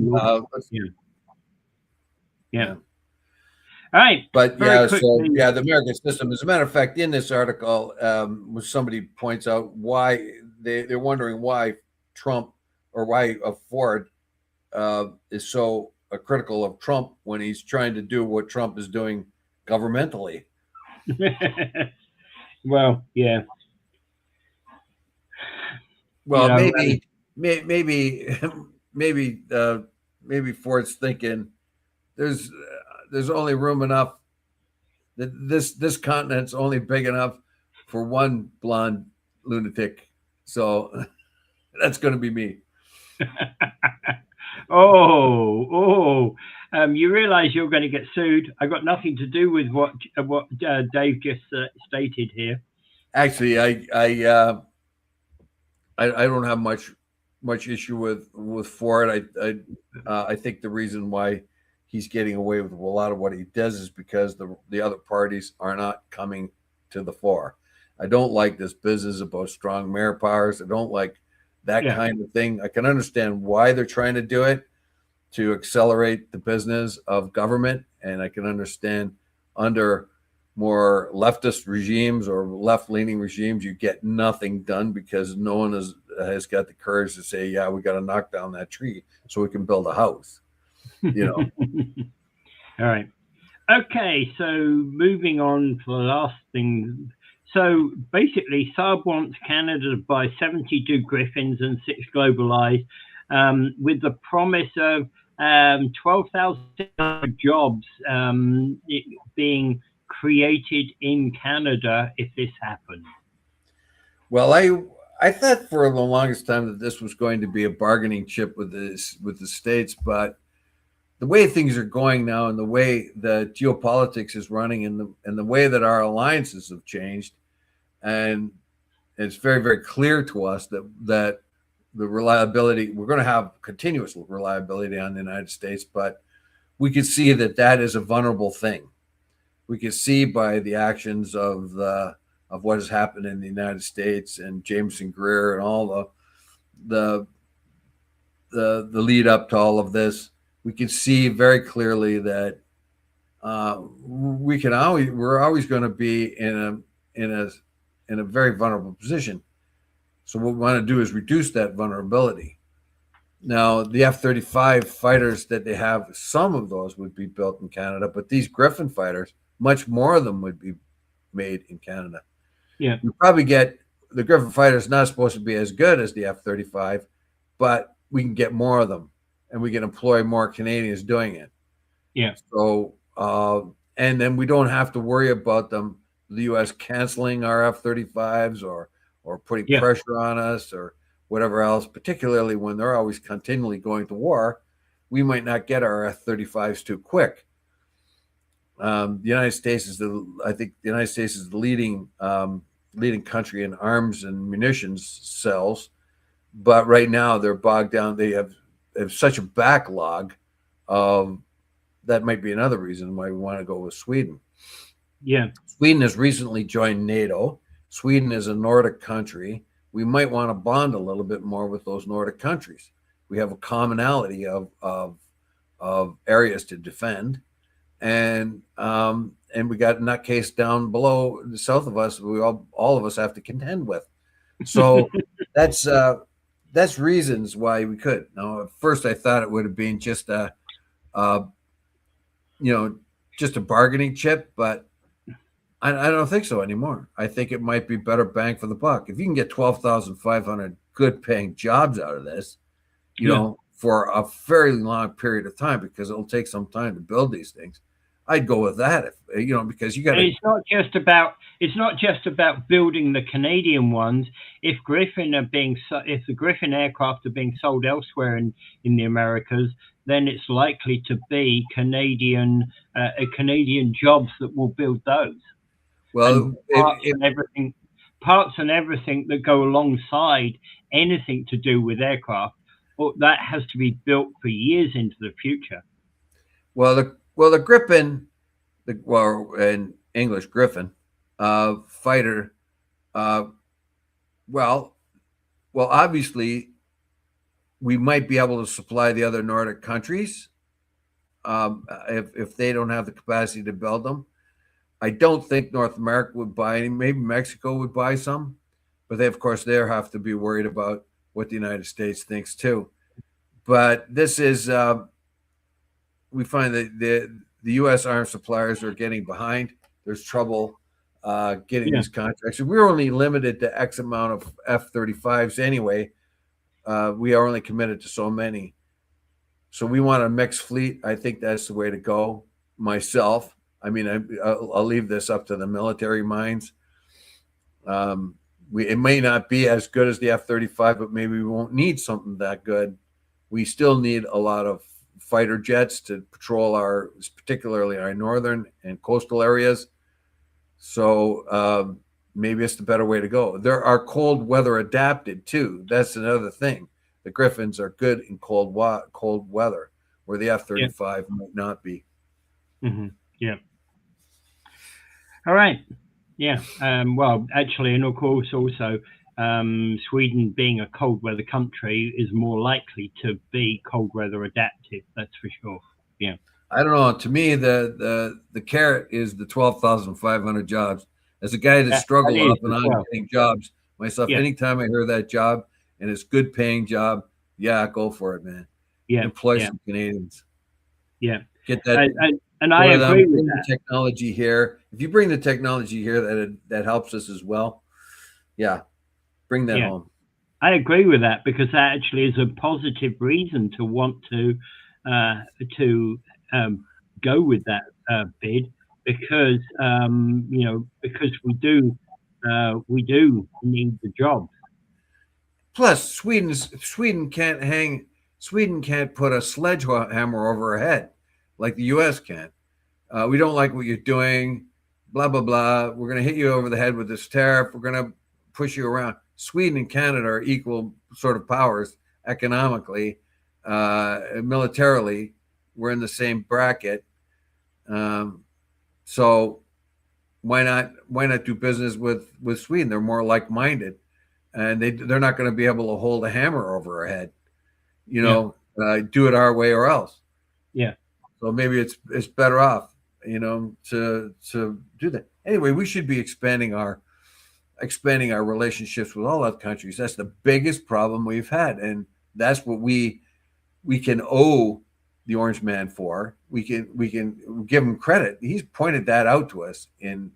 All right. But the American system. As a matter of fact, in this article, somebody points out why they're wondering why Trump, or why Ford is so critical of Trump when he's trying to do what Trump is doing governmentally. Well, yeah. Well, maybe Ford's thinking there's only room enough, that this continent's only big enough for one blonde lunatic, so that's going to be me. You realize you're going to get sued. I got nothing to do with what Dave just stated here. Actually, I don't have much issue with Ford. I think the reason why he's getting away with a lot of what he does is because the other parties are not coming to the fore. I don't like this business about strong mayor powers. I don't like that kind of thing. I can understand why they're trying to do it, to accelerate the business of government, and I can understand under more leftist regimes or left-leaning regimes, you get nothing done because no one has got the courage to say, "Yeah, we got to knock down that tree so we can build a house." You know. All right. Okay, so moving on to the last thing. So basically, Saab wants Canada to buy 72 Griffins and 6 Global Eyes, with the promise of 12,000 jobs being created in Canada if this happened? Well, I thought for the longest time that this was going to be a bargaining chip with the states, but the way things are going now, and the way the geopolitics is running, and the way that our alliances have changed, and it's very, very clear to us that the reliability, we're going to have continuous reliability on the United States, but we could see that is a vulnerable thing. We could see by the actions of what has happened in the United States and Jameson Greer and all the lead up to all of this. We can see very clearly that we're always going to be in a very vulnerable position. So what we want to do is reduce that vulnerability. Now, the F-35 fighters that they have, some of those would be built in Canada, but these Griffin fighters, much more of them would be made in Canada. Yeah, you probably get the Griffin fighter is not supposed to be as good as the F-35, but we can get more of them, and we can employ more Canadians doing it. Yeah. So, and then we don't have to worry about the U.S. canceling our F-35s or putting pressure on us or whatever else. Particularly when they're always continually going to war, we might not get our F-35s too quick. The United States is the leading country in arms and munitions sales, but right now they're bogged down. They have such a backlog of that. Might be another reason why we want to go with Sweden. Yeah, Sweden has recently joined NATO. Sweden is a Nordic country. We might want to bond a little bit more with those Nordic countries. We have a commonality of areas to defend. And we got nutcase down below, the south of us. We all of us have to contend with. So that's reasons why we could. Now, at first, I thought it would have been just a bargaining chip, but I don't think so anymore. I think it might be better bang for the buck if you can get 12,500 good-paying jobs out of this. You know, for a very long period of time, because it'll take some time to build these things. I'd go with that, because you got. It's not just about building the Canadian ones. If the Griffin aircraft are being sold elsewhere in the Americas, then it's likely to be Canadian jobs that will build those. Well, parts and everything that go alongside anything to do with aircraft, that has to be built for years into the future. Well, the Griffin, in English, Griffin fighter. Well, obviously, we might be able to supply the other Nordic countries if they don't have the capacity to build them. I don't think North America would buy any. Maybe Mexico would buy some, but they, of course, they have to be worried about what the United States thinks too. But this is, we find that the U.S. arms suppliers are getting behind. There's trouble getting these contracts. We're only limited to X amount of F-35s anyway. We are only committed to so many. So we want a mixed fleet. I think that's the way to go myself. I mean, I'll leave this up to the military minds. It may not be as good as the F-35, but maybe we won't need something that good. We still need a lot of fighter jets to patrol particularly our northern and coastal areas. So maybe it's the better way to go. There are cold weather adapted too. That's another thing. The Griffins are good in cold weather, where the F-35 might not be. Mm-hmm. Yeah. All right. Yeah. Well, actually, and of course, also, Sweden, being a cold weather country, is more likely to be cold weather adaptive. That's for sure. Yeah. I don't know. To me, the carrot is the 12,500 jobs. As a guy that struggled off and on getting jobs myself, anytime I hear that job and it's good paying job, go for it, man. Yeah. Employ some Canadians. Yeah. Get that. And I agree with that. The technology here. If you bring the technology here, that helps us as well. Yeah, bring that home. I agree with that, because that actually is a positive reason to want to go with that bid. because because we do need the jobs. Plus, Sweden can't put a sledgehammer over our head like the U.S. can. We don't like what you're doing, blah, blah, blah. We're going to hit you over the head with this tariff. We're going to push you around. Sweden and Canada are equal sort of powers economically, militarily. We're in the same bracket. So why not do business with Sweden? They're more like-minded, and they're not going to be able to hold a hammer over our head. Do it our way or else. Yeah. So maybe it's better off, to do that. Anyway, we should be expanding our relationships with all other countries. That's the biggest problem we've had, and that's what we can owe the Orange Man for. We can give him credit. He's pointed that out to us in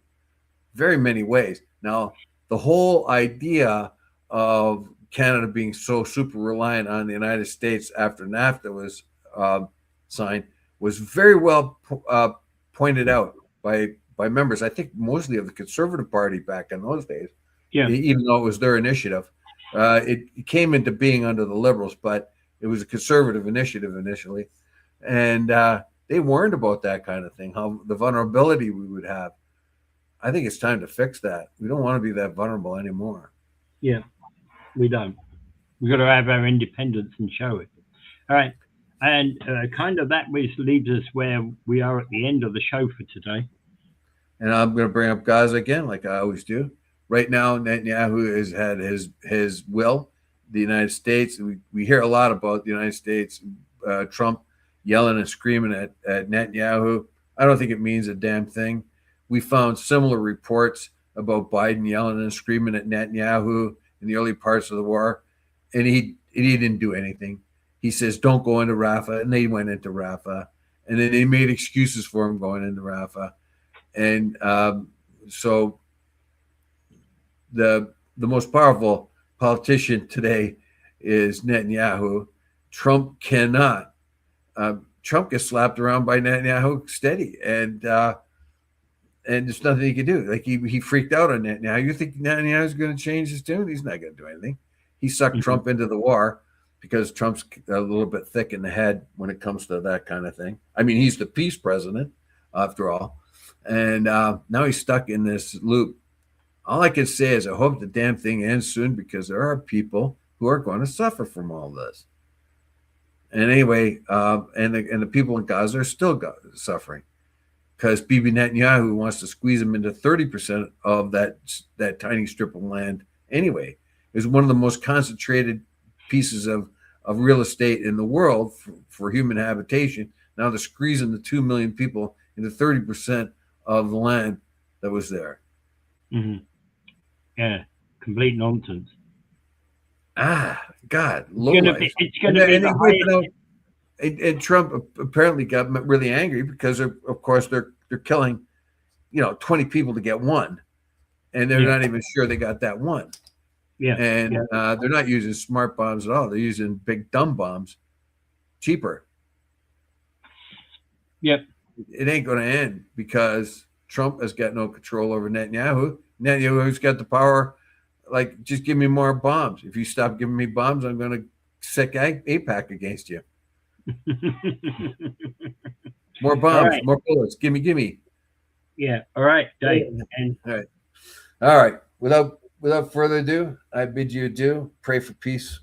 very many ways. Now, the whole idea of Canada being so super reliant on the United States after NAFTA was signed was very well pointed out by members, I think mostly of the Conservative Party back in those days. Yeah. Even though it was their initiative, it came into being under the Liberals, but it was a Conservative initiative initially, and they warned about that kind of thing, how the vulnerability we would have. I think it's time to fix that. We don't want to be that vulnerable anymore. Yeah, we don't. We've got to have our independence and show it. All right. And kind of that leaves us where we are at the end of the show for today. And I'm going to bring up Gaza again, like I always do. Right now, Netanyahu has had his will, the United States. We hear a lot about the United States, Trump yelling and screaming at Netanyahu. I don't think it means a damn thing. We found similar reports about Biden yelling and screaming at Netanyahu in the early parts of the war, and he didn't do anything. He says, don't go into Rafah, and they went into Rafah, and then they made excuses for him going into Rafah. And so the most powerful politician today is Netanyahu. Trump cannot. Trump gets slapped around by Netanyahu steady, and there's nothing he can do. Like he freaked out on Netanyahu. You think Netanyahu's going to change his tune? He's not going to do anything. He sucked Trump into the war because Trump's a little bit thick in the head when it comes to that kind of thing. I mean, he's the peace president, after all. And now he's stuck in this loop. All I can say is I hope the damn thing ends soon, because there are people who are going to suffer from all this. And anyway, and the people in Gaza are still suffering, because Bibi Netanyahu wants to squeeze them into 30% of that tiny strip of land anyway. It's one of the most concentrated pieces of real estate in the world for human habitation. Now they're squeezing the 2 million people into 30% of the land that was there. Mm-hmm. Yeah, complete nonsense. God, it's going to be and Trump apparently got really angry because of course they're killing 20 people to get one, and they're not even sure they got that one. And they're not using smart bombs at all. They're using big dumb bombs, cheaper. Yep. It ain't going to end because Trump has got no control over Netanyahu. Netanyahu's got the power. Like, just give me more bombs. If you stop giving me bombs, I'm going to sick AIPAC against you. More bombs, more bullets. Gimme. Yeah. All right, Dave. All right. Without further ado, I bid you adieu. Pray for peace